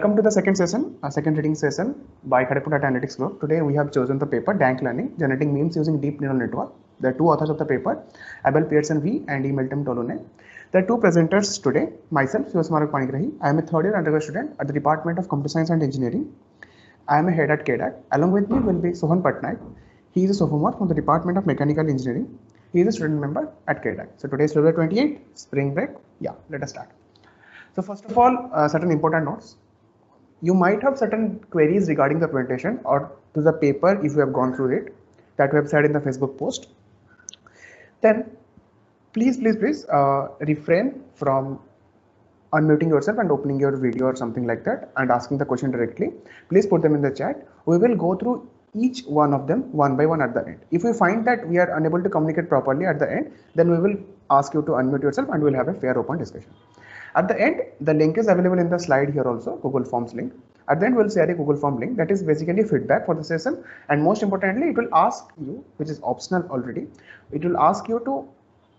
Welcome to the second session, second reading session by Kharagpur Data Analytics Group. Today we have chosen the paper Dank Learning, Generating Memes Using Deep Neural Network. The two authors of the paper, Abel Pearson V and E. Meltem Tolone. The two presenters today, myself, Shivasmarak Panigrahi. I am a third year undergraduate student at the Department of Computer Science and Engineering. I am a head at KDAC. Along with me will be Sohan Patnaik. He is a sophomore from the Department of Mechanical Engineering. He is a student member at KDAC. So today is February 28, spring break. Yeah, let us start. So first of all, certain important notes. You might have certain queries regarding the presentation or to the paper if you have gone through it, that we have said in the Facebook post. Then please refrain from unmuting yourself and opening your video or something like that and asking the question directly. Please put them in the chat. We will go through each one of them one by one at the end. If we find that we are unable to communicate properly at the end, then we will ask you to unmute yourself and we'll have a fair open discussion. At the end, the link is available in the slide here also, Google Forms link. At the end, we'll share a Google Form link that is basically feedback for the session. And most importantly, it will ask you, which is optional already, it will ask you to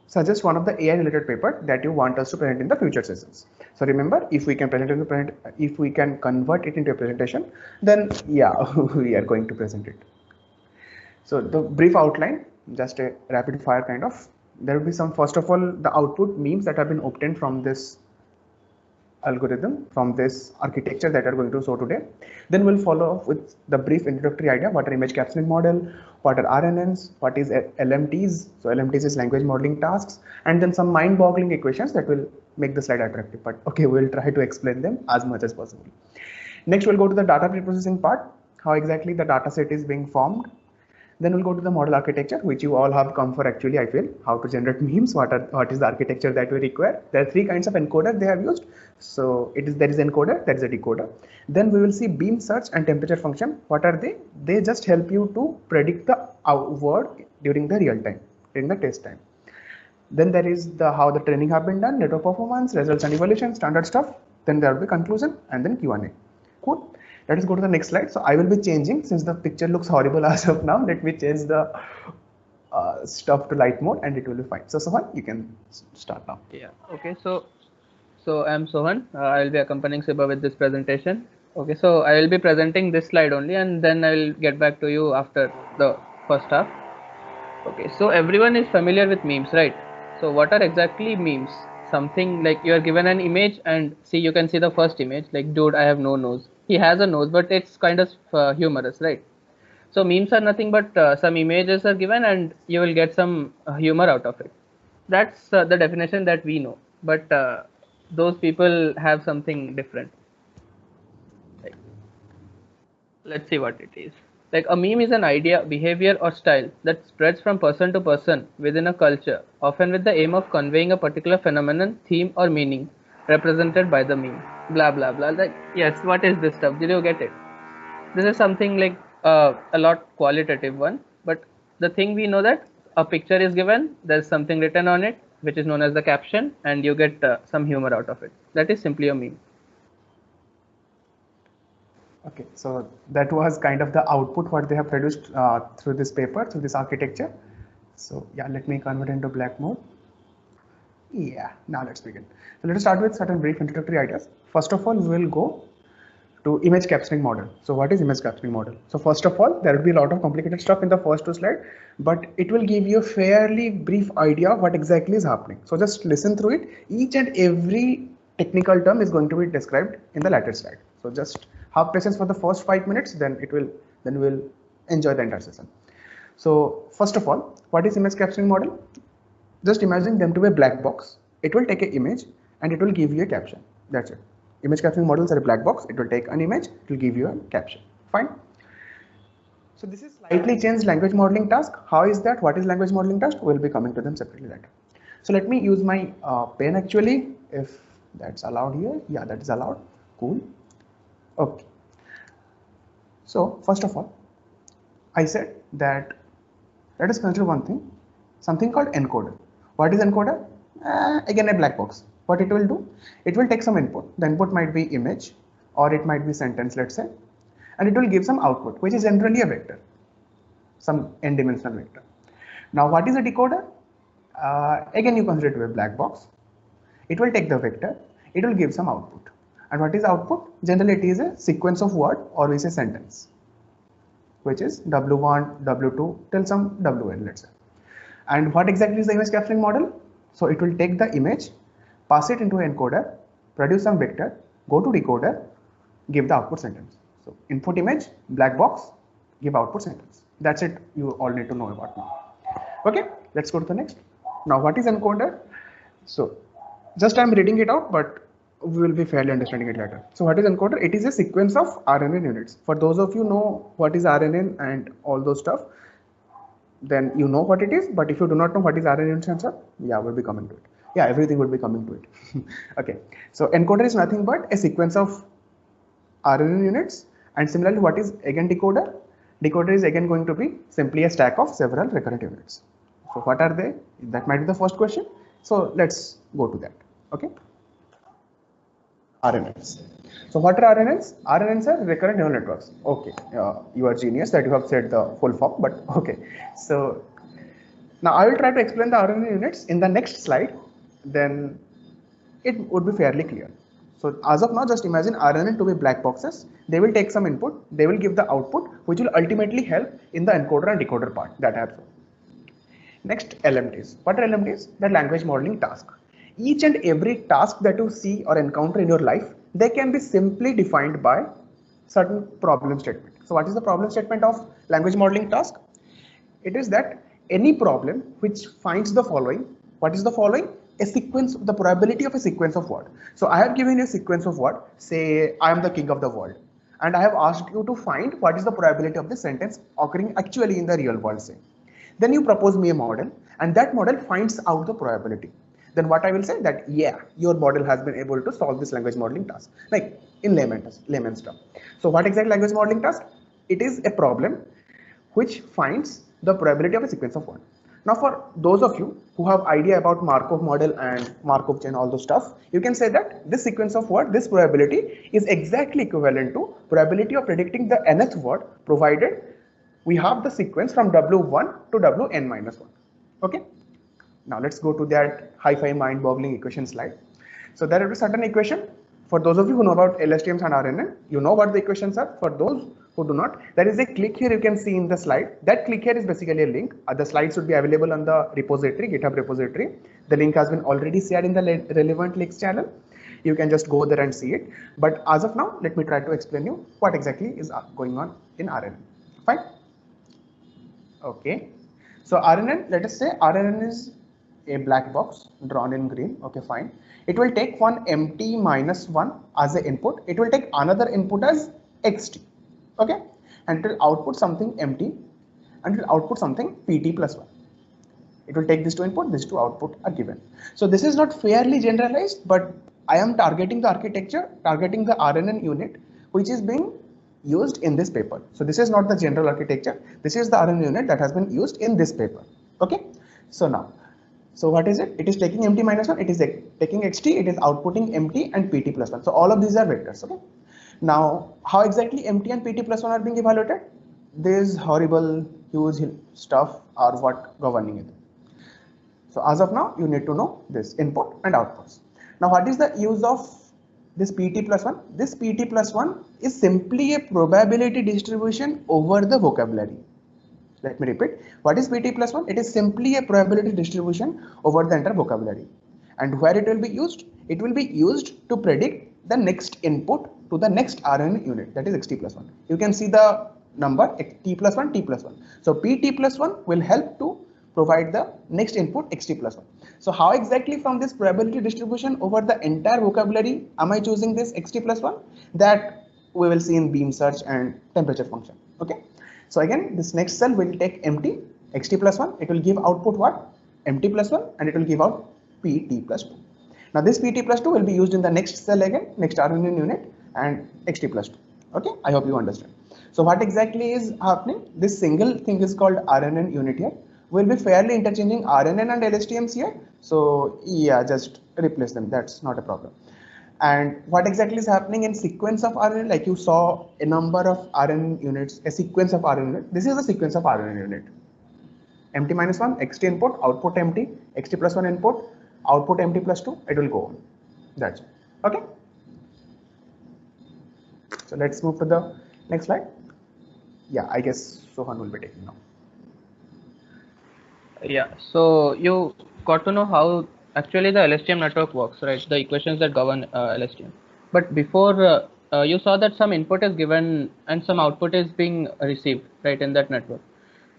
suggest one of the AI related paper that you want us to present in the future sessions. So remember, if we can if we can convert it into a presentation, then yeah, we are going to present it. So the brief outline, just a rapid fire kind of. There will be some, first of all, the output memes that have been obtained from this algorithm, from this architecture that are going to show today. Then we'll follow up with the brief introductory idea, what are image captioning model, what are RNNs, what is LMTs, so LMTs is language modeling tasks, and then some mind-boggling equations that will make the slide attractive, but okay, we'll try to explain them as much as possible. Next, we'll go to the data preprocessing part, how exactly the data set is being formed. Then we'll go to the model architecture, which you all have come for actually, I feel, how to generate memes, what is the architecture that we require. There are three kinds of encoder they have used. So there is encoder, there is a decoder. Then we will see beam search and temperature function. What are they? They just help you to predict the word during the real time, during the test time. Then there is the how the training have been done, network performance, results and evaluation, standard stuff. Then there will be conclusion and then Q&A. Cool. Let us go to the next slide. So I will be changing, since the picture looks horrible as of now, let me change the stuff to light mode and it will be fine. So Sohan, you can start now. Yeah, okay, so I'm Sohan. I will be accompanying Siba with this presentation. Okay, so I will be presenting this slide only and then I will get back to you after the first half. Okay, so everyone is familiar with memes, right? So what are exactly memes? Something like you are given an image and see, you can see the first image, like, dude, I have no nose. He has a nose, but it's kind of humorous, right? So memes are nothing but some images are given and you will get some humor out of it. That's the definition that we know, but those people have something different. Like, let's see what it is. Like, a meme is an idea, behavior, or style that spreads from person to person within a culture, often with the aim of conveying a particular phenomenon, theme, or meaning represented by the meme. Blah blah blah. Like, yes, what is this stuff? Did you get it? This is something like a lot qualitative one, but the thing we know that a picture is given, there's something written on it, which is known as the caption, and you get some humor out of it. That is simply a meme. Okay, so that was kind of the output what they have produced through this paper, through this architecture. So yeah, let me convert into black mode. Yeah, now let's begin. So let us start with certain brief introductory ideas. First of all, we will go to image captioning model. So what is image captioning model? So first of all, there will be a lot of complicated stuff in the first two slides, but it will give you a fairly brief idea of what exactly is happening. So just listen through it. Each and every technical term is going to be described in the latter slide. So just have patience for the first 5 minutes, then we'll enjoy the entire session. So first of all, what is image captioning model? Just imagine them to be a black box. It will take an image and it will give you a caption. That's it. Image captioning models are a black box. It will take an image, it will give you a caption. Fine. So this is slightly changed language modeling task. How is that? What is language modeling task? We'll be coming to them separately later. So let me use my pen actually, if that's allowed here. Yeah, that is allowed. Cool. Okay. So first of all, I said that let us consider one thing, something called encoder. What is encoder? Again, a black box. What it will do? It will take some input. The input might be image or it might be sentence, let's say, and it will give some output, which is generally a vector, some n-dimensional vector. Now, what is a decoder? Again, you consider it to be a black box. It will take the vector, it will give some output. And what is output? Generally it is a sequence of word, or we say sentence, which is W1, W2 till some WN, let's say. And what exactly is the image capturing model? So it will take the image, pass it into an encoder, produce some vector, go to decoder, give the output sentence. So input image, black box, give output sentence. That's it. You all need to know about now. Okay, let's go to the next. Now, what is encoder? So just I'm reading it out, but we will be fairly understanding it later. So what is encoder? It is a sequence of RNN units. For those of you know what is RNN and all those stuff, then you know what it is. But if you do not know what is RNN unit sensor, yeah, we'll be coming to it. Yeah, everything will be coming to it. Okay, so encoder is nothing but a sequence of RNN units. And similarly, what is again decoder? Decoder is again going to be simply a stack of several recurrent units. So what are they? That might be the first question. So let's go to that. Okay. RNNs. So what are RNNs? RNNs are recurrent neural networks. Okay. You are genius that you have said the full form, but okay. So now I will try to explain the RNN units in the next slide. Then it would be fairly clear. So as of now, just imagine RNN to be black boxes. They will take some input, they will give the output, which will ultimately help in the encoder and decoder part that I have shown. Next, LMTs. What are LMTs? The language modeling task. Each and every task that you see or encounter in your life, they can be simply defined by certain problem statement. So what is the problem statement of language modeling task? It is that any problem which finds the following. What is the following? A sequence, the probability of a sequence of word. So I have given you a sequence of word, say I am the king of the world, and I have asked you to find what is the probability of this sentence occurring actually in the real world, say. Then you propose me a model, and that model finds out the probability. Then what I will say that, yeah, your model has been able to solve this language modeling task, like in layman stuff. So what exact language modeling task? It is a problem which finds the probability of a sequence of word. Now, for those of you who have idea about Markov model and Markov chain, all those stuff, you can say that this sequence of word, this probability is exactly equivalent to probability of predicting the nth word, provided we have the sequence from W1 to Wn minus 1. Okay. Now let's go to that hi-fi mind-boggling equation slide. So there is a certain equation. For those of you who know about LSTMs and RNN, you know what the equations are. For those who do not, there is a click here you can see in the slide. That click here is basically a link. The slides should be available on the repository, GitHub repository. The link has been already shared in the relevant links channel. You can just go there and see it. But as of now, let me try to explain you what exactly is going on in RNN. Fine. Okay. So RNN, let us say RNN is a black box drawn in green. Okay, fine. It will take one empty minus 1 as an input. It will take another input as xt. Okay, and it will output something empty, and it will output something pt plus 1. It will take this to input, this to output are given. So this is not fairly generalized, but I am targeting the architecture, targeting the RNN unit, which is being used in this paper. So this is not the general architecture. This is the RNN unit that has been used in this paper. Okay. So now, so what is it? It is taking empty minus 1. It is taking xt. It is outputting empty and pt plus 1. So all of these are vectors. Okay. Now, how exactly empty and pt plus 1 are being evaluated? This horrible, huge stuff are what governing it. So as of now, you need to know this input and outputs. Now, what is the use of this pt plus 1? This pt plus 1 is simply a probability distribution over the vocabulary. Let me repeat. What is pt plus 1? It is simply a probability distribution over the entire vocabulary. And where it will be used? It will be used to predict the next input to the next RNN unit, that is xt plus 1. You can see the number t plus 1, t plus 1. So pt plus 1 will help to provide the next input xt plus 1. So how exactly from this probability distribution over the entire vocabulary am I choosing this xt plus 1? That we will see in beam search and temperature function. Okay. So again, this next cell will take empty xt plus 1. It will give output what? Empty plus 1, and it will give out pt plus 2. Now this pt plus 2 will be used in the next cell again, next RNN unit, and xt plus 2. Okay, I hope you understand. So what exactly is happening? This single thing is called RNN unit here. We'll be fairly interchanging RNN and LSTMs here. So yeah, just replace them. That's not a problem. And what exactly is happening in sequence of RNN? Like you saw a number of RNN units, a sequence of RNN unit. This is a sequence of RNN unit. Empty minus 1, xt input, output empty, xt plus 1 input, output empty plus 2, it will go on. That's it. Okay. So let's move to the next slide. Yeah, I guess Sohan will be taking now. Yeah, so you got to know how actually the LSTM network works, right? The equations that govern LSTM. But before you saw that some input is given and some output is being received, right, in that network.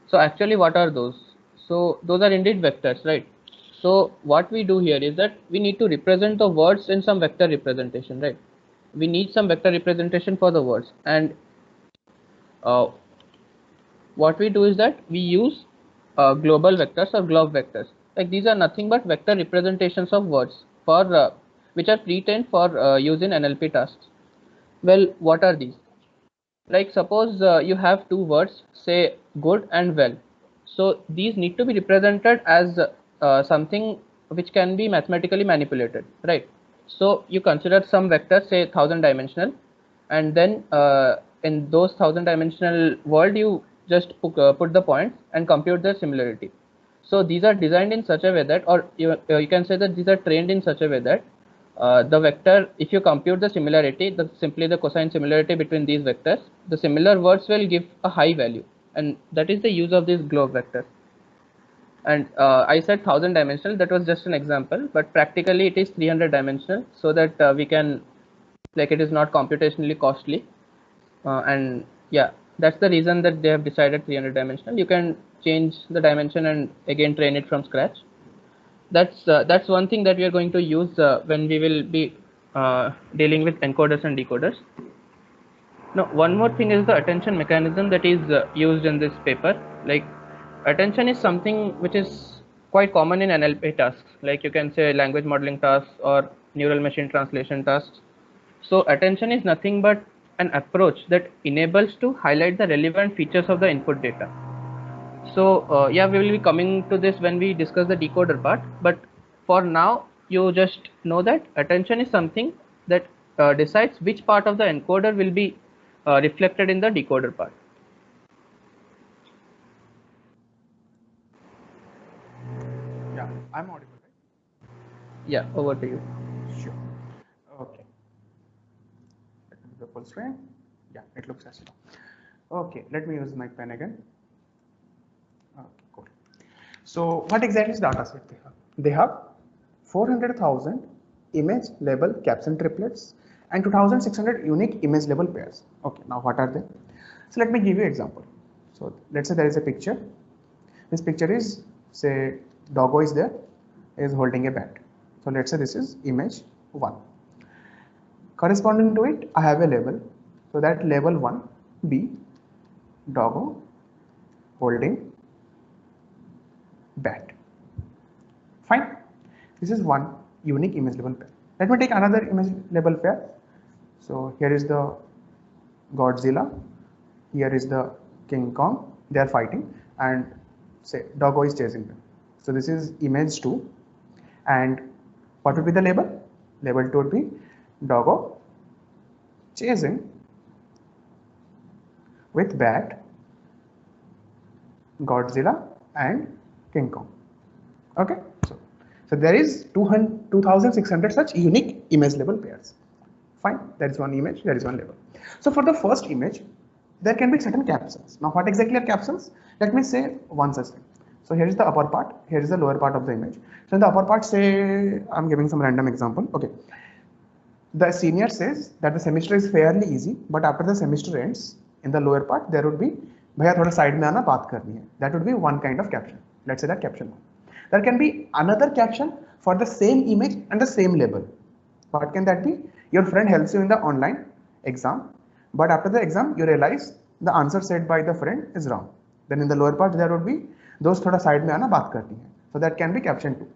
So actually, what are those? So those are indeed vectors, right? So what we do here is that we need to represent the words in some vector representation, right? We need some vector representation for the words, and uh, what we do is that we use global vectors or glob vectors. Like these are nothing but vector representations of words for which are pre-trained for use in NLP tasks. Well, what are these? Like suppose you have two words, say good and well. So these need to be represented as something which can be mathematically manipulated, right? So you consider some vectors, say 1000 dimensional, and then in those 1000 dimensional world you just put the points and compute the similarity. So these are designed in such a way that, or you can say that these are trained in such a way that the vector, if you compute the similarity, simply the cosine similarity between these vectors, the similar words will give a high value, and that is the use of these globe vectors. And I said 1000 dimensional, that was just an example, but practically it is 300 dimensional, so that we can, like, it is not computationally costly, and yeah, that's the reason that they have decided 300 dimensional. You can change the dimension and again train it from scratch. That's one thing that we are going to use when we will be dealing with encoders and decoders. Now, one more thing is the attention mechanism that is used in this paper. Like, attention is something which is quite common in NLP tasks, like you can say language modeling tasks or neural machine translation tasks. So attention is nothing but an approach that enables to highlight the relevant features of the input data. So yeah, we will be coming to this when we discuss the decoder part, but for now you just know that attention is something that decides which part of the encoder will be reflected in the decoder part. Yeah, I'm audible, right? Yeah, over to you. Sure. Okay. Let me do the full screen. Yeah, it looks as well. Okay, let me use my pen again. Okay, cool. So what exactly is data set they have? They have 400,000 image label caption triplets and 2,600 unique image label pairs. Okay, now what are they? So let me give you an example. So let's say there is a picture. This picture is, say, doggo is there, is holding a bat. So let's say this is image 1. Corresponding to it, I have a label. So that label 1 be doggo holding bat. Fine. This is one unique image label pair. Let me take another image label pair. So here is the Godzilla. Here is the King Kong. They are fighting, and say doggo is chasing them. So this is image 2. And what would be the label? Label 2 would be doggo chasing with bat, Godzilla and King Kong. Okay, so there is 2,600 such unique image label pairs. Fine, there is one image, there is one label. So for the first image, there can be certain captions. Now what exactly are captions? Let me say one such thing. So here is the upper part, here is the lower part of the image. So in the upper part, say, I'm giving some random example. Okay, the senior says that the semester is fairly easy, but after the semester ends, in the lower part, there would be, भैया थोड़ा side में आना बात करनी है. That would be one kind of caption. Let's say that caption 1. There can be another caption for the same image and the same label. What can that be? Your friend helps you in the online exam, but after the exam, you realize the answer said by the friend is wrong. Then in the lower part, there would be, दोस्त थोड़ा side में आना बात करनी है. So that can be caption 2.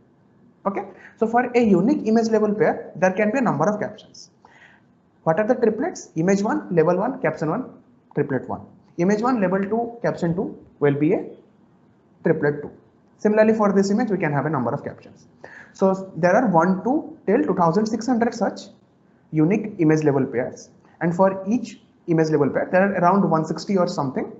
Okay, so for a unique image label pair, there can be a number of captions. What are the triplets? Image 1, label 1, caption 1, triplet 1. Image 1, label 2, caption 2 will be a triplet 2. Similarly, for this image, we can have a number of captions. So there are 1 to till 2,600 such unique image label pairs. And for each image label pair, there are around 160 or something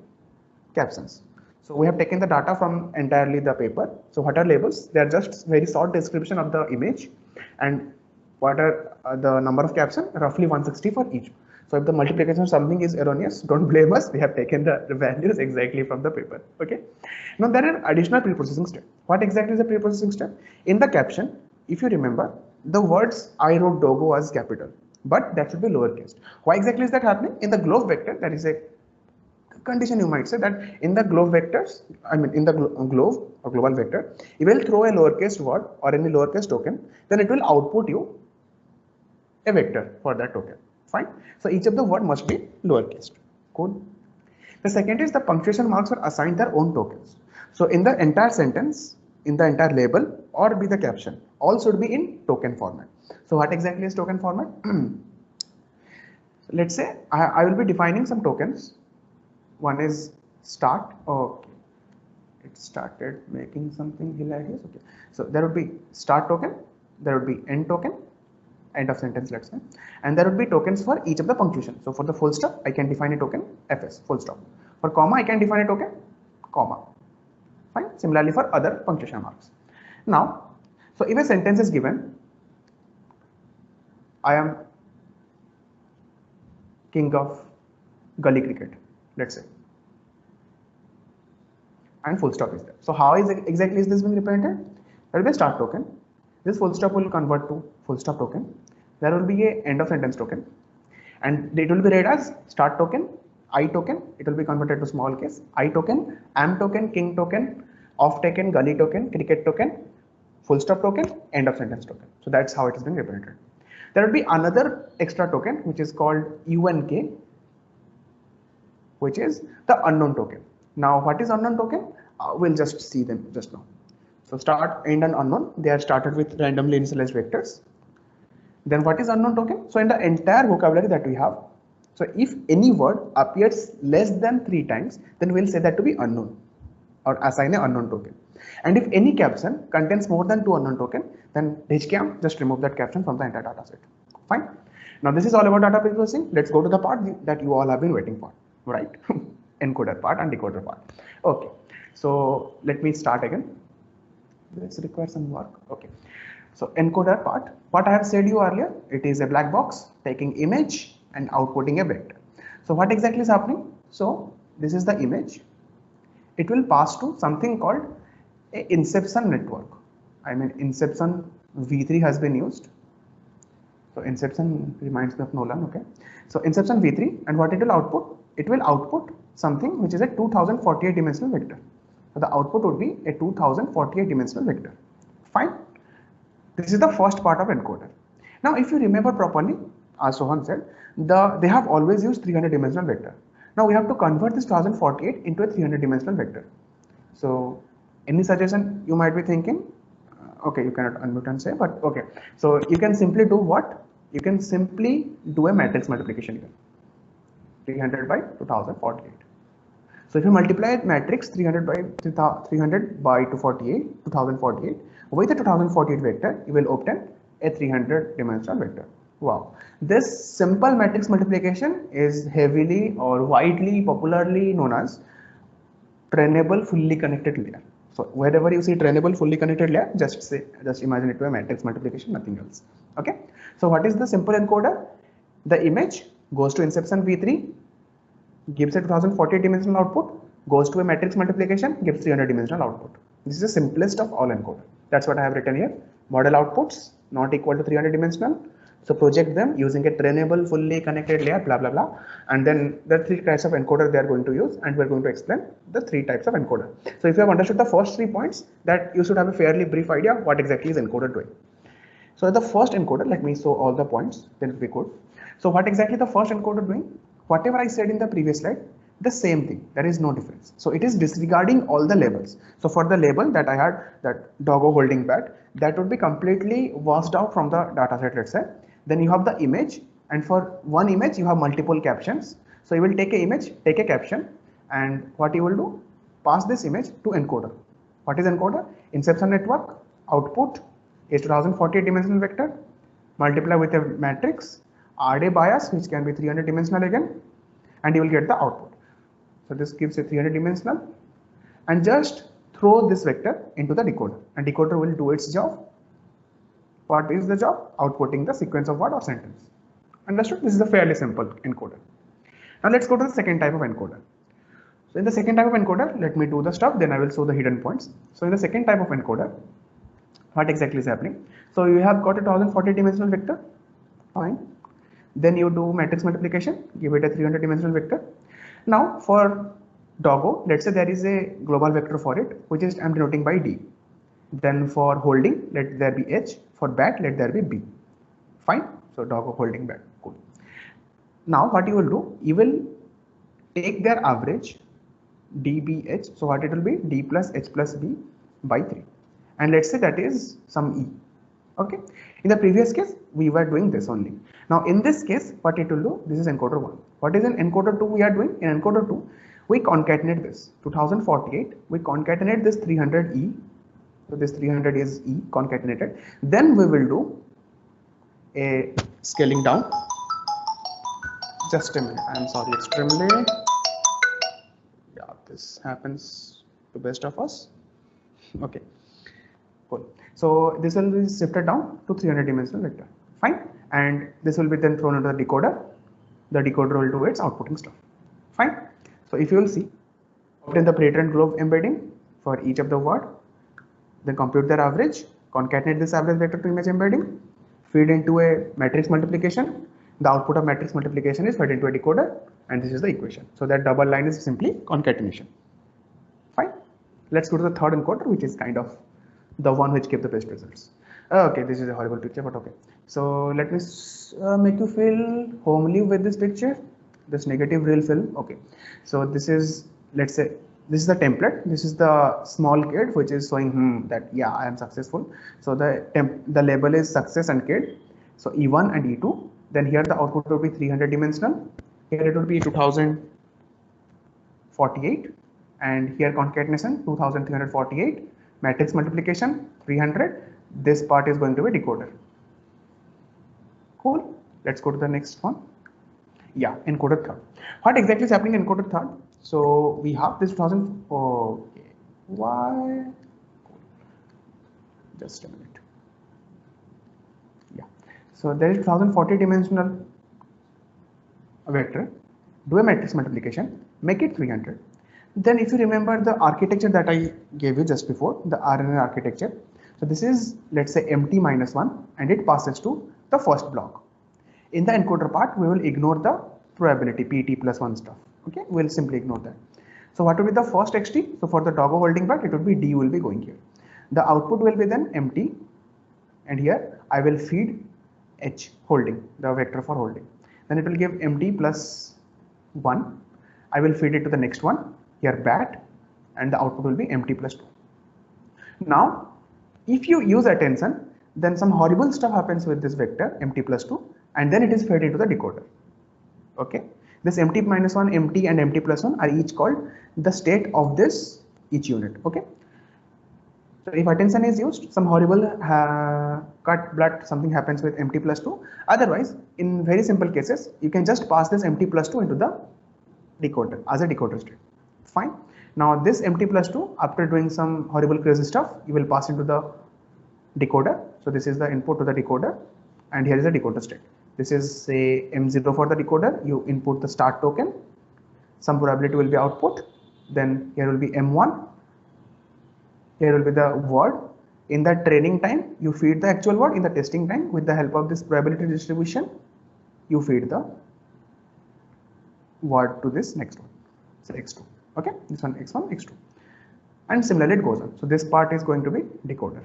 captions. So we have taken the data from entirely the paper. So what are labels? They are just very short description of the image. And what are the number of captions? Roughly 160 for each. So if the multiplication of something is erroneous, don't blame us. We have taken the values exactly from the paper. Okay. Now there are additional pre-processing steps. What exactly is the pre-processing step? In the caption, if you remember, the words I wrote Dogo as capital, but that should be lowercase. Why exactly is that happening? In the globe vector, that is a condition, you might say, that in the globe vectors, I mean in the globe or global vector, you will throw a lowercase word or any lowercase token, then it will output you a vector for that token. Fine. So each of the word must be lowercase. Cool. The second is the punctuation marks are assigned their own tokens. So in the entire sentence, in the entire label or be the caption, all should be in token format. So what exactly is token format? Let's say I will be defining some tokens. One is start. Okay, it started making something hilarious. Okay, so there would be start token, there would be end token, end of sentence, let's say, and there would be tokens for each of the punctuation. So for the full stop, I can define a token fs, full stop. For comma, I can define a token comma. Fine. Similarly for other punctuation marks. Now, so if a sentence is given, I am king of gully cricket, let's say, and full stop is there. So how is exactly is this being represented? There will be a start token. This full stop will convert to full stop token. There will be a end of sentence token, and it will be read as start token, I token. It will be converted to small case, I token, am token, king token, off token, gully token, cricket token, full stop token, end of sentence token. So that's how it is being represented. There will be another extra token which is called UNK, which is the unknown token. Now, what is unknown token? We'll just see them just now. So start, end, and unknown, they are started with randomly initialized vectors. Then what is unknown token? So in the entire vocabulary that we have, so if any word appears less than 3 times, then we'll say that to be unknown or assign an unknown token. And if any caption contains more than 2 unknown token, then HCAM just remove that caption from the entire data set. Fine. Now this is all about data pre-processing. Let's go to the part that you all have been waiting for, right? Encoder part and decoder part. Okay. So let me start again. This requires some work. Okay. So encoder part, what I have said you earlier, it is a black box taking image and outputting a vector. So what exactly is happening? So this is the image. It will pass to something called a inception network. I mean inception v3 has been used. So inception reminds me of Nolan. Okay. So inception v3, and what it will output? It will output something which is a 2048 dimensional vector. So the output would be a 2048 dimensional vector. Fine. This is the first part of encoder. Now, if you remember properly, as Sohan said, they have always used 300 dimensional vector. Now we have to convert this 2048 into a 300 dimensional vector. So any suggestion you might be thinking? Okay, you cannot unmute and say, but okay. So you can simply do what? You can simply do a matrix multiplication here. 300 by 2048. So if you multiply matrix 300 by 248, 2048 with a 2048 vector, you will obtain a 300 dimensional vector. Wow. This simple matrix multiplication is heavily or widely popularly known as trainable fully connected layer. So wherever you see trainable fully connected layer, just imagine it to a matrix multiplication, nothing else. Okay. So what is the simple encoder? The image goes to inception v3, gives a 2048 dimensional output, goes to a matrix multiplication, gives 300 dimensional output. This is the simplest of all encoder. That's what I have written here. Model outputs not equal to 300 dimensional. So project them using a trainable fully connected layer, blah blah blah, and then the 3 types of encoder they are going to use, and we're going to explain the 3 types of encoder. So if you have understood the first 3 points, that you should have a fairly brief idea what exactly is encoder doing. So the first encoder, let me show all the points, then it will be good. So what exactly the first encoder doing? Whatever I said in the previous slide, the same thing, there is no difference. So it is disregarding all the labels. So for the label that I had, that doggo holding bat, that would be completely washed out from the data set, let's say. Then you have the image, and for one image you have multiple captions. So you will take an image, take a caption, and what you will do? Pass this image to encoder. What is encoder? Inception network, output is 2048 dimensional vector, multiply with a matrix, RA bias, which can be 300 dimensional again, and you will get the output. So this gives a 300 dimensional, and just throw this vector into the decoder, and decoder will do its job. What is the job? Outputting the sequence of word or sentence. Understood? This is a fairly simple encoder. Now let's go to the second type of encoder. So in the second type of encoder, let me do the stuff, then I will show the hidden points. So in the second type of encoder, what exactly is happening? So you have got a 1040 dimensional vector, fine. Then you do matrix multiplication, give it a 300 dimensional vector. Now for doggo, let's say there is a global vector for it, which is I'm denoting by D. Then for holding, let there be H. For bat, let there be B. Fine. So doggo, holding, bat. Cool. Now what you will do, you will take their average DBH. So what it will be? D plus H plus B by 3. And let's say that is some E. Okay. In the previous case, we were doing this only. Now in this case, what it will do? This is encoder 1. What is in encoder 2 we are doing? In encoder 2, we concatenate this 2048. We concatenate this 300E. So this 300 is E concatenated. Then we will do a scaling down. Just a minute. I am sorry, extremely. Yeah, this happens to best of us. Okay, cool. So this will be shifted down to 300 dimensional vector. Fine. And this will be then thrown into the decoder. The decoder will do its outputting stuff. Fine. So if you will see, obtain the Pareto and Globe embedding for each of the word, then compute their average, concatenate this average vector to image embedding, feed into a matrix multiplication. The output of matrix multiplication is fed into a decoder, and this is the equation. So that double line is simply concatenation. Fine. Let's go to the third encoder, which is kind of the one which gave the best results. Okay, this is a horrible picture, but okay. So let me make you feel homely with this picture, this negative real film. Okay, so this is, let's say, this is the template. This is the small kid which is showing that yeah, I am successful. So the label is success and kid. So E1 and E2. Then here the output will be 300 dimensional. Here it will be 2048, and here concatenation 2348. Matrix multiplication 300. This part is going to be decoder. Cool. Let's go to the next one. Yeah, encoder third. What exactly is happening in encoder third? So we have this 2000. Okay. Why? Cool. Just a minute. Yeah. So there is 1040 dimensional vector. Do a matrix multiplication. Make it 300. Then if you remember the architecture that I gave you just before, the RNN architecture. So this is, let's say, MT minus 1, and it passes to the first block. In the encoder part, we will ignore the probability PT plus 1 stuff. Okay, we'll simply ignore that. So what will be the first XT? So for the doggo holding part, it would be D will be going here. The output will be then MT, and here I will feed H holding, the vector for holding. Then it will give MT plus 1. I will feed it to the next one, here bat, and the output will be MT plus 2. Now, if you use attention, then some horrible stuff happens with this vector MT plus 2, and then it is fed into the decoder. Okay, this MT minus 1, MT and MT plus 1 are each called the state of this each unit. Okay, so if attention is used, some horrible cut blood something happens with MT plus 2. Otherwise, in very simple cases, you can just pass this MT plus 2 into the decoder as a decoder state. Fine. Now this MT plus 2, after doing some horrible crazy stuff, you will pass into the decoder. So this is the input to the decoder, and here is the decoder state. This is say M0 for the decoder. You input the start token, some probability will be output. Then here will be M1. Here will be the word. In the training time, you feed the actual word. In the testing time, with the help of this probability distribution, you feed the word to this next one. So X2. Okay, this one X1, X2. And similarly it goes on. So this part is going to be decoder.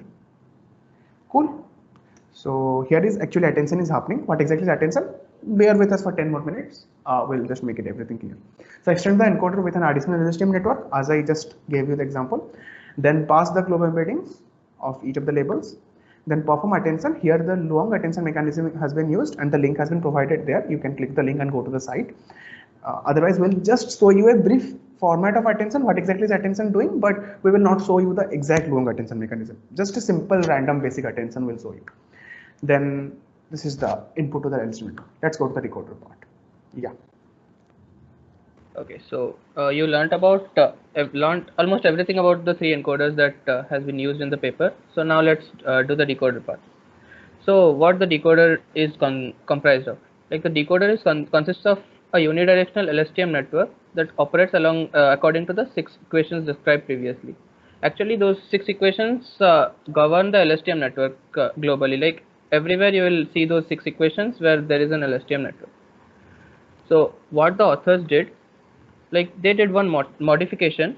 Cool. So here is actually attention is happening. What exactly is attention? Bear with us for 10 more minutes. We'll just make it everything clear. So extend the encoder with an additional resistive network, as I just gave you the example. Then pass the globe embeddings of each of the labels. Then perform attention. Here the long attention mechanism has been used, and the link has been provided there. You can click the link and go to the site. Otherwise, we'll just show you a brief format of attention, what exactly is attention doing, but we will not show you the exact long attention mechanism. Just a simple random basic attention will show you. Then this is the input to the instrument. Let's go to the decoder part. Yeah. Okay, so you learned about learned almost everything about the 3 encoders that has been used in the paper. So now let's do the decoder part. So what the decoder is comprised of? Like the decoder is consists of a unidirectional LSTM network that operates along according to the 6 equations described previously. Actually, those 6 equations govern the LSTM network globally. Like everywhere you will see those 6 equations where there is an LSTM network. So what the authors did, like they did one modification.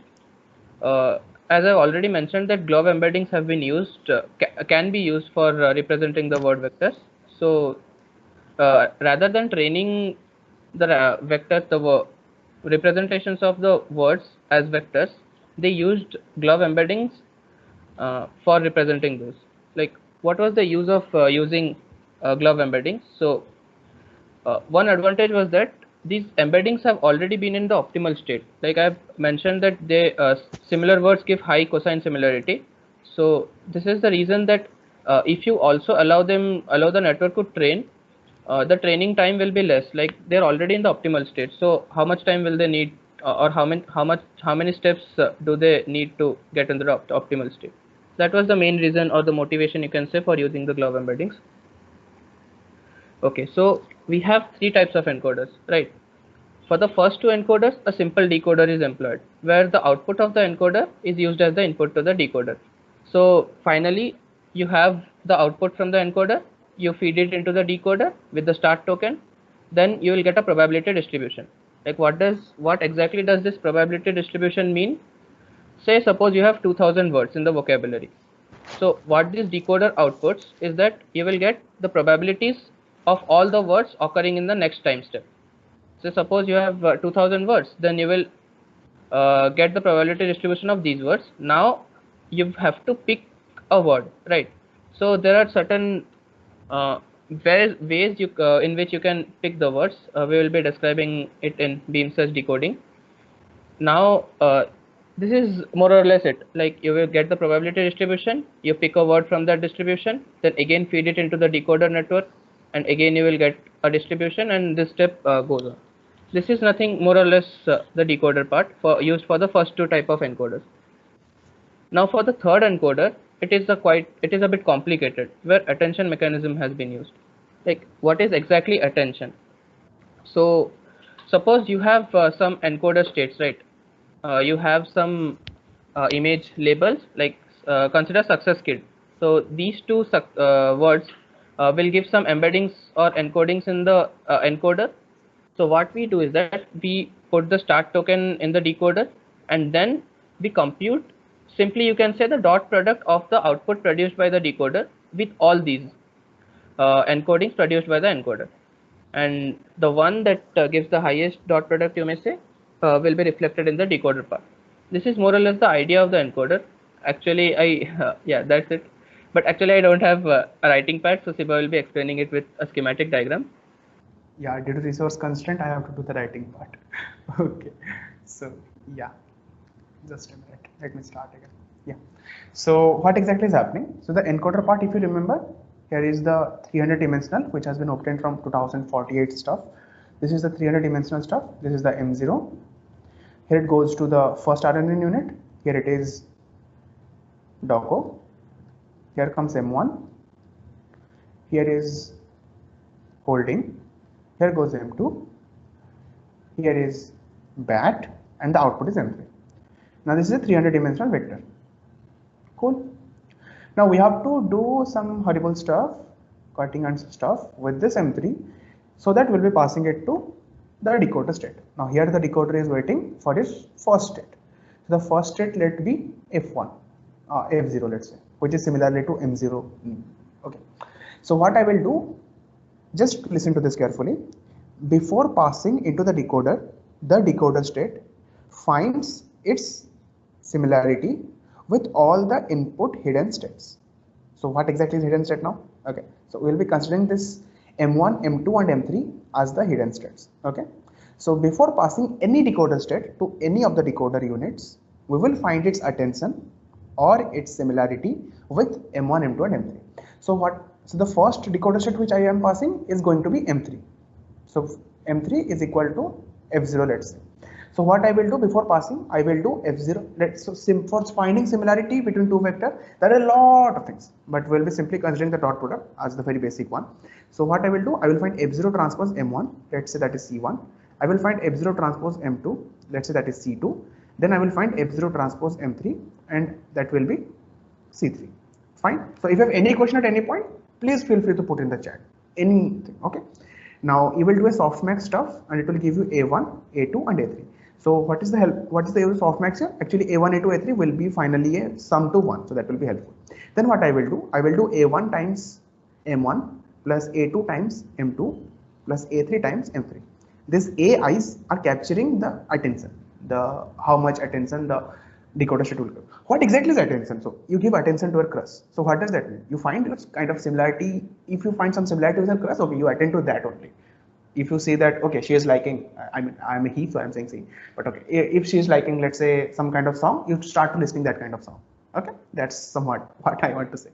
As I've already mentioned, that glob embeddings have been used, can be used for representing the word vectors. So rather than training the vectors, the representations of the words as vectors, they used glob embeddings for representing those. Like, what was the use of using glob embeddings? So one advantage was that these embeddings have already been in the optimal state. Like I've mentioned that they similar words give high cosine similarity. So this is the reason that if you also allow the network to train, the training time will be less. Like they're already in the optimal state. So how much time will they need, or how many steps do they need to get in the optimal state? That was the main reason or the motivation, you can say, for using the glob embeddings. Okay, so we have 3 types of encoders, right? For the first 2 encoders, a simple decoder is employed, where the output of the encoder is used as the input to the decoder. So finally, you have the output from the encoder, you feed it into the decoder with the start token, then you will get a probability distribution. Like what exactly does this probability distribution mean? Say suppose you have 2000 words in the vocabulary. So what this decoder outputs is that you will get the probabilities of all the words occurring in the next time step. So suppose you have 2000 words, then you will get the probability distribution of these words. Now you have to pick a word, right? So there are certain ways in which you can pick the words. We will be describing it in beam search decoding. Now this is more or less it. Like you will get the probability distribution, you pick a word from that distribution, then again feed it into the decoder network, and again you will get a distribution, and this step goes on. This is nothing more or less the decoder part used for the first 2 type of encoders. Now for the third encoder, it is a bit complicated, where attention mechanism has been used. Like what is exactly attention? So suppose you have some encoder states, right? You have some image labels, like consider success kid. So these 2 words will give some embeddings or encodings in the encoder. So what we do is that we put the start token in the decoder, and then we compute, simply you can say, the dot product of the output produced by the decoder with all these encodings produced by the encoder, and the one that gives the highest dot product, you may say, will be reflected in the decoder part. This is more or less the idea of the encoder. Actually yeah, that's it. But actually I don't have a writing pad, so Siba will be explaining it with a schematic diagram. Yeah, due to resource constraint, I have to do the writing part. Okay, so yeah, just a minute. Let me start again. Yeah. So what exactly is happening? So the encoder part, if you remember, here is the 300 dimensional, which has been obtained from 2048 stuff. This is the 300 dimensional stuff. This is the M0. Here it goes to the first RNN unit. Here it is DOCO. Here comes M1. Here is holding. Here goes M2. Here is BAT, and the output is M3. Now this is a 300 dimensional vector. Cool. Now we have to do some horrible stuff, cutting and stuff with this M3, so that we'll be passing it to the decoder state. Now here the decoder is waiting for its first state. So the first state let be F1, F0 let's say, which is similarly to M0. Okay. So what I will do, just listen to this carefully. Before passing into the decoder state finds its similarity with all the input hidden states. So what exactly is hidden state now? Okay, so we will be considering this M1, M2 and M3 as the hidden states. Okay, so before passing any decoder state to any of the decoder units, we will find its attention or its similarity with M1, M2 and M3. So the first decoder state which I am passing is going to be M3. So M3 is equal to F0, let's say. So what I will do before passing, I will do F0. For finding similarity between two vectors, there are a lot of things, but we'll be simply considering the dot product as the very basic one. So what I will do, I will find F0 transpose M1, let's say that is C1. I will find F0 transpose M2, let's say that is C2. Then I will find F0 transpose M3, and that will be C3. Fine. So if you have any question at any point, please feel free to put in the chat. Anything. Okay. Now you will do a softmax stuff, and it will give you A1, A2, and A3. So what is the help? What is the use of softmax here? Actually, A1, A2, A3 will be finally a sum to 1. So that will be helpful. Then what I will do? I will do A1 times M1 plus A2 times M2 plus A3 times M3. These AIs are capturing the attention, the how much attention the decoder should give. What exactly is attention? So you give attention to a crush. So what does that mean? You find kind of similarity. If you find some similarity with a crush, okay, you attend to that only. If you see that, okay, she is liking, I mean, I'm a he, so I'm saying she, but okay, if she is liking, let's say, some kind of song, you start to listening that kind of song. Okay, that's somewhat what I want to say.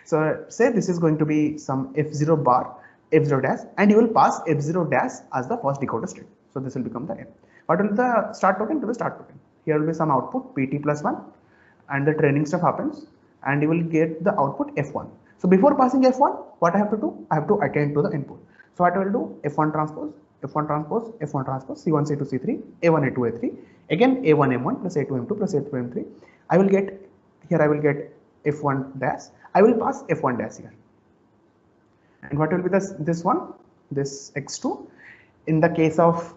So say this is going to be some F0 bar, F0 dash, and you will pass F0 dash as the first decoder state. So this will become the M. What will the start token? To the start token. Here will be some output PT plus 1, and the training stuff happens, and you will get the output F1. So before passing F1, what I have to do? I have to attend to the input. So what I will do? F1 transpose, F1 transpose, F1 transpose, C1, C2, C3, A1, A2, A3. Again, A1, M1 plus A2, M2 plus A2, M3. I will get, here I will get F1 dash. I will pass F1 dash here. And what will be this one? This X2. In the case of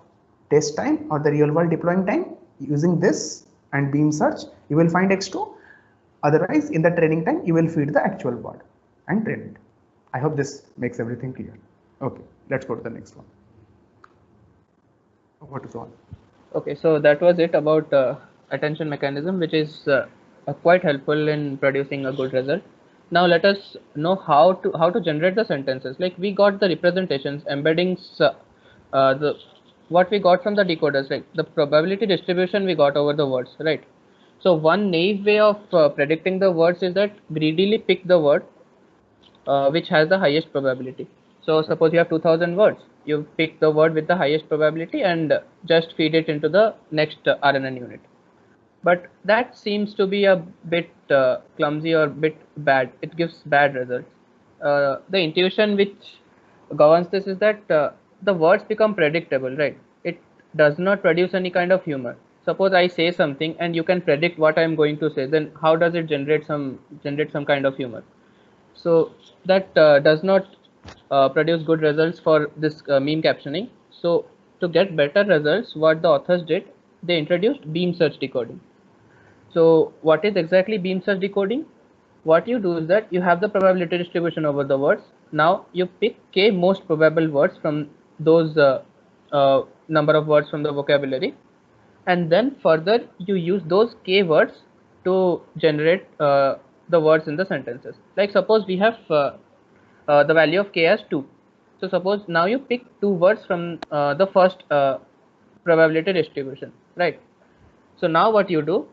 test time or the real world deploying time, using this and beam search, you will find X2. Otherwise, in the training time, you will feed the actual board and train it. I hope this makes everything clear. Okay, let's go to the next one. What is on? Okay, so that was it about attention mechanism, which is quite helpful in producing a good result. Now let us know how to generate the sentences. Like we got the representations, embeddings, what we got from the decoders, like the probability distribution we got over the words, right? So one naive way of predicting the words is that greedily pick the word which has the highest probability. So suppose you have 2000 words, you pick the word with the highest probability and just feed it into the next RNN unit. But that seems to be a bit clumsy or bit bad. It gives bad results. The intuition which governs this is that the words become predictable, right? It does not produce any kind of humor. Suppose I say something and you can predict what I am going to say, then how does it generate some kind of humor? So that does not produce good results for this meme captioning. So to get better results, what the authors did, they introduced beam search decoding. So what is exactly beam search decoding? What you do is that you have the probability distribution over the words. Now you pick k most probable words from those number of words from the vocabulary, and then further you use those k words to generate the words in the sentences. Like suppose we have the value of k as 2. So suppose now you pick 2 words from the first probability distribution, right? So now what you do,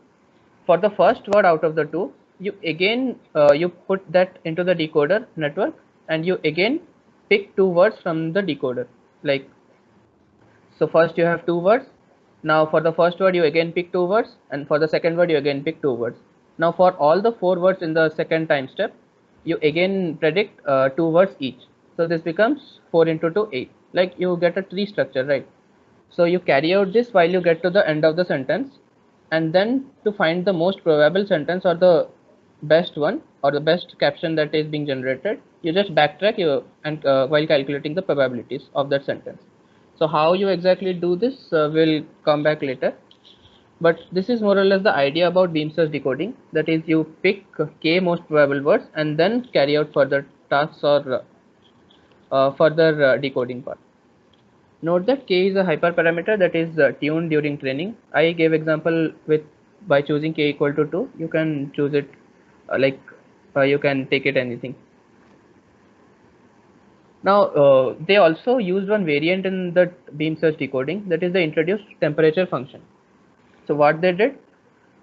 for the first word out of the 2, you again you put that into the decoder network, and you again pick 2 words from the decoder. Like, so first you have 2 words. Now for the first word you again pick 2 words, and for the second word you again pick 2 words. Now for all the 4 words in the second time step, you again predict 2 words each. So this becomes 4 into 2, 8. Like you get a tree structure, right? So you carry out this while you get to the end of the sentence, and then to find the most probable sentence or the best one or the best caption that is being generated, you just backtrack and while calculating the probabilities of that sentence. So how you exactly do this will come back later, but this is more or less the idea about beam search decoding. That is, you pick k most probable words and then carry out further tasks or further decoding part. Note that k is a hyperparameter that is tuned during training. I gave example with by choosing k equal to 2. You can choose it you can take it anything. Now they also used one variant in the beam search decoding, that is the introduced temperature function. So what they did,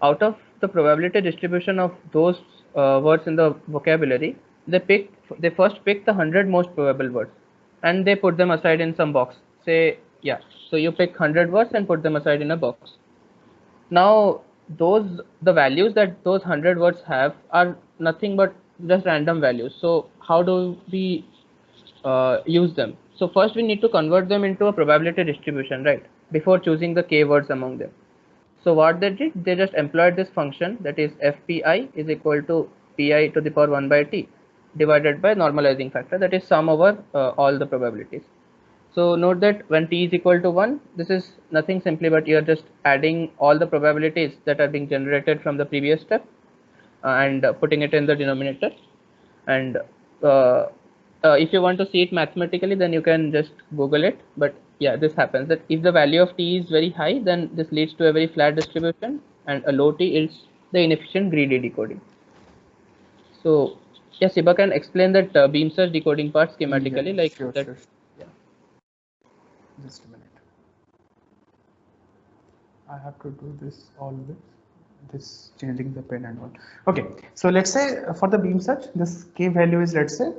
out of the probability distribution of those words in the vocabulary, they first picked the 100 most probable words and they put them aside in some box. Say Yeah, so you pick 100 words and put them aside in a box. Now the values that those 100 words have are nothing but just random values. So how do we use them? So first we need to convert them into a probability distribution, right? Before choosing the k words among them. So what they did, they just employed this function, that is fpi is equal to pi to the power 1 by t divided by normalizing factor, that is sum over all the probabilities. So note that when t is equal to 1, this is nothing simply but you are just adding all the probabilities that are being generated from the previous step and putting it in the denominator. And if you want to see it mathematically, then you can just Google it. But yeah, this happens that if the value of t is very high, then this leads to a very flat distribution, and a low t is the inefficient greedy decoding. So yeah, Siba can explain that beam search decoding part schematically, Yeah, like sure, that. sure. Yeah. Just a minute. I have to do this all with this changing the pen and all. Okay, so let's say for the beam search, this k value is, let's say,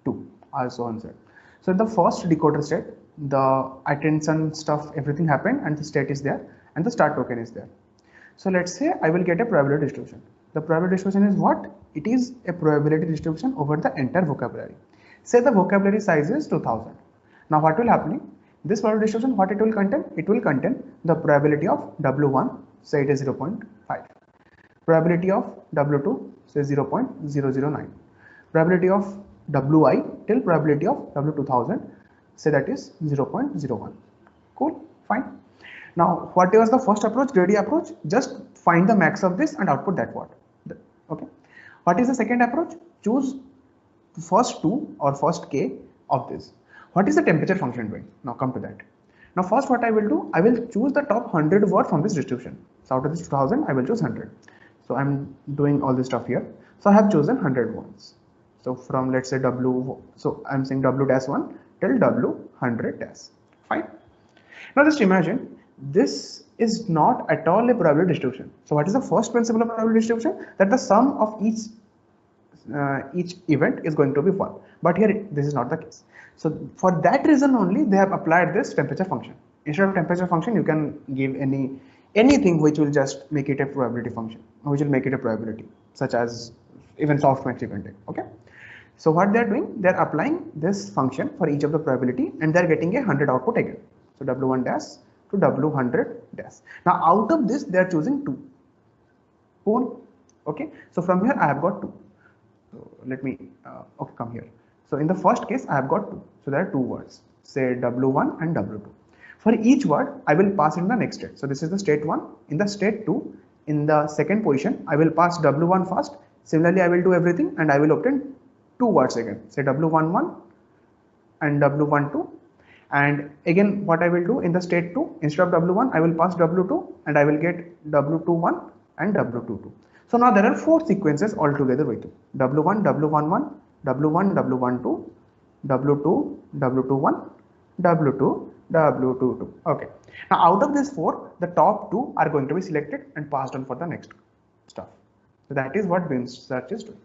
2, also on set. So in the first decoder state, the attention stuff, everything happened and the state is there and the start token is there. So let's say I will get a probability distribution. The probability distribution is what? It is a probability distribution over the entire vocabulary. Say the vocabulary size is 2000. Now what will happen? This probability distribution, what it will contain? It will contain the probability of W1, say it is 0.5. Probability of W2, say 0.009. Probability of Wi till probability of W2000, say that is 0.01. Cool, fine. Now, what was the first approach, greedy approach? Just find the max of this and output that what. Okay. What is the second approach? Choose first 2 or first k of this. What is the temperature function doing? Now come to that. Now first what I will do, I will choose the top 100 word from this distribution. So out of this 2000, I will choose 100. So I'm doing all this stuff here. So I have chosen 100 words. So from, let's say, W, so I'm saying W-1 till W100-. Fine. Now just imagine this is not at all a probability distribution. So what is the first principle of probability distribution? That the sum of each event is going to be 1. But here this is not the case. So for that reason only they have applied this temperature function. Instead of temperature function, you can give anything which will just make it a probability function, which will make it a probability, such as even softmax event. Okay. So what they are doing, they are applying this function for each of the probability and they are getting a 100 output again. So W1 dash to W100 dash. Now out of this they are choosing 2. Cool. Okay. So from here I have got 2. So let me okay, come here. So in the first case I have got 2. So there are 2 words, say W1 and W2. For each word I will pass in the next state. So this is the state 1. In the state 2, in the second position, I will pass W1 first. Similarly I will do everything and I will obtain 2 words again, say W11 and W12. And again what I will do in the state 2, instead of W1 I will pass W2 and I will get W21 and W22. So now there are 4 sequences altogether with W1, W11, W1, W12, W2, W21, W2, W22. Okay. Now out of these 4, the top 2 are going to be selected and passed on for the next stuff. So that is what beam search is doing.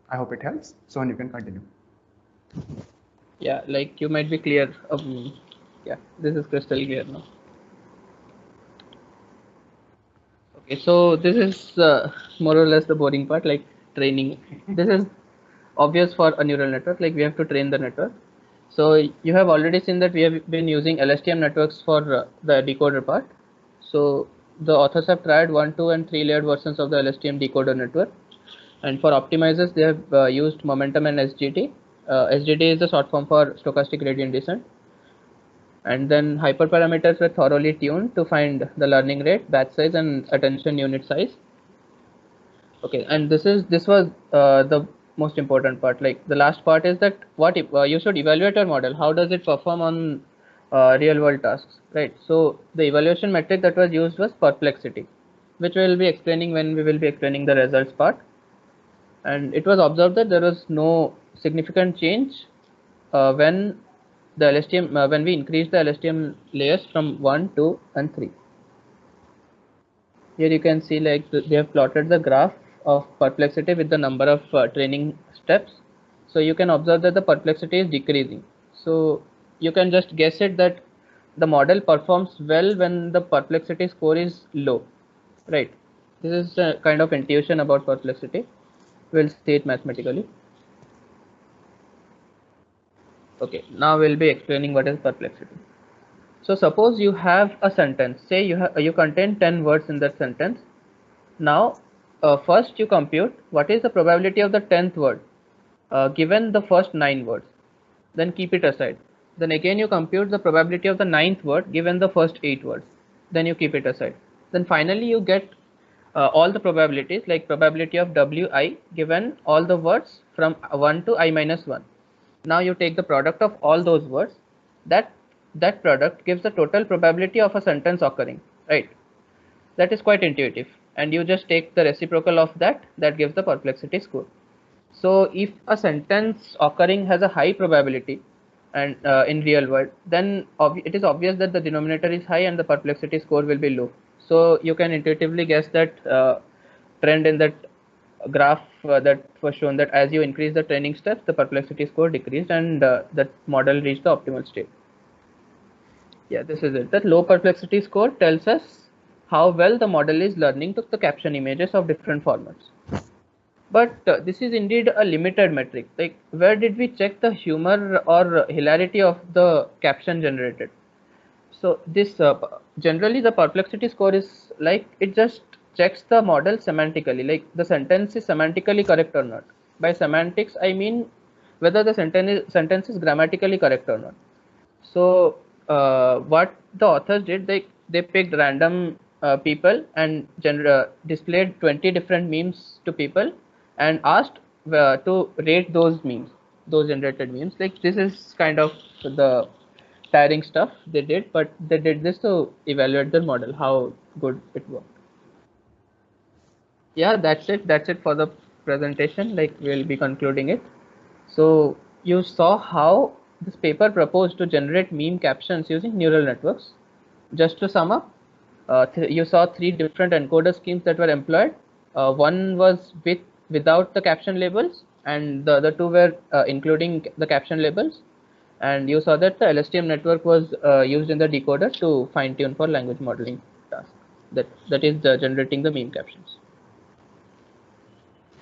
I hope it helps. So you can continue. Yeah, like you might be clear. Yeah, this is crystal clear now. Okay, so this is more or less the boring part, like training. This is obvious for a neural network, like we have to train the network. So you have already seen that we have been using LSTM networks for the decoder part. So the authors have tried 1, 2 and 3 layered versions of the LSTM decoder network. And for optimizers, they have used Momentum and SGD. SGD is the short form for stochastic gradient descent. And then hyperparameters were thoroughly tuned to find the learning rate, batch size, and attention unit size. Okay, and this was the most important part. Like the last part is that what you should evaluate your model. How does it perform on real world tasks, right? So the evaluation metric that was used was perplexity, which we will be explaining when we will be explaining the results part. And it was observed that there was no significant change when the LSTM when we increase the LSTM layers from 1, 2, and 3. Here you can see like they have plotted the graph of perplexity with the number of training steps. So you can observe that the perplexity is decreasing. So you can just guess it that the model performs well when the perplexity score is low, right? This is a kind of intuition about perplexity. We'll see it mathematically. Okay, now we'll be explaining what is perplexity. So suppose you have a sentence, say you contain 10 words in that sentence. Now first you compute what is the probability of the 10th word given the first 9 words, then keep it aside. Then again you compute the probability of the 9th word given the first 8 words, then you keep it aside. Then finally you get all the probabilities, like probability of wi given all the words from 1 to I minus 1. Now you take the product of all those words. That product gives the total probability of a sentence occurring, right? That is quite intuitive, and you just take the reciprocal of that gives the perplexity score. So if a sentence occurring has a high probability and in real world, then it is obvious that the denominator is high and the perplexity score will be low. So you can intuitively guess that trend in that graph that was shown, that as you increase the training steps, the perplexity score decreased and that model reached the optimal state. Yeah, this is it. That low perplexity score tells us how well the model is learning to the caption images of different formats. But this is indeed a limited metric. Like, where did we check the humor or hilarity of the caption generated? So this generally the perplexity score is like, it just checks the model semantically, like the sentence is semantically correct or not. By semantics, I mean whether the sentence is grammatically correct or not. So what the authors did, they picked random people and displayed 20 different memes to people and asked to rate those memes, those generated memes. Like, this is kind of the tiring stuff they did, but they did this to evaluate their model, how good it worked. Yeah, that's it for the presentation. Like, we'll be concluding it. So you saw how this paper proposed to generate meme captions using neural networks. Just to sum up, you saw 3 different encoder schemes that were employed. One was without the caption labels, and the other 2 were including the caption labels. And you saw that the LSTM network was used in the decoder to fine tune for language modeling task. That is generating the meme captions.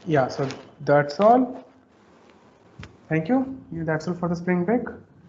Yeah, so that's all. Thank you. That's all for the spring break.